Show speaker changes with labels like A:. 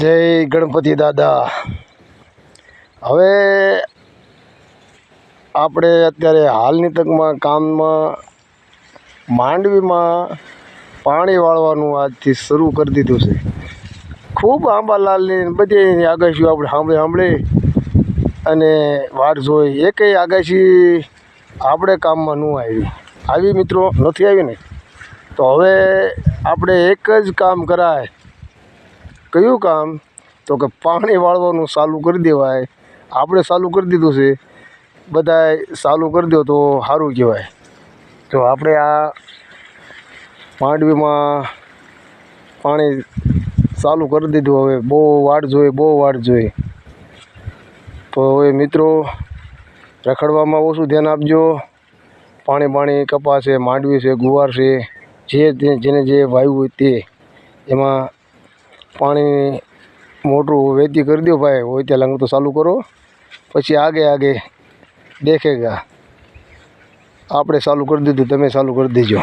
A: જય ગણપતિ દાદા। હવે આપણે અત્યારે હાલની તકમાં કામમાં માંડવીમાં પાણી વાળવાનું આજથી શરૂ કરી દીધું છે। ખૂબ આંબાલાલની બધી આગાહીઓ આપણે સાંભળી અને વાટ જોઈ, એકેય આગાહી આપણે કામમાં ન આવી મિત્રો નથી આવી ને। તો હવે આપણે એક જ કામ કરાય। કયું કામ? તો કે પાણી વાળવાનું ચાલુ કરી દેવાય। આપણે ચાલુ કરી દીધું છે, બધાય ચાલુ કરી દો તો સારું કહેવાય। તો આપણે આ માંડવીમાં પાણી ચાલુ કરી દીધું। હવે બહુ વાટ જોઈ। તો હવે મિત્રો રખડવામાં ઓછું ધ્યાન આપજો। પાણી કપાસ છે, માંડવી છે, ગુવાર છે, જેને જે વાવ્યું હોય તે એમાં પાણી મોટું વેતી કરી દો ભાઈ। હોય ત્યાં લંગ તો ચાલુ કરો, પછી આગે દેખેગા। આપણે ચાલુ કરી દીધું, તમે ચાલુ કરી દેજો।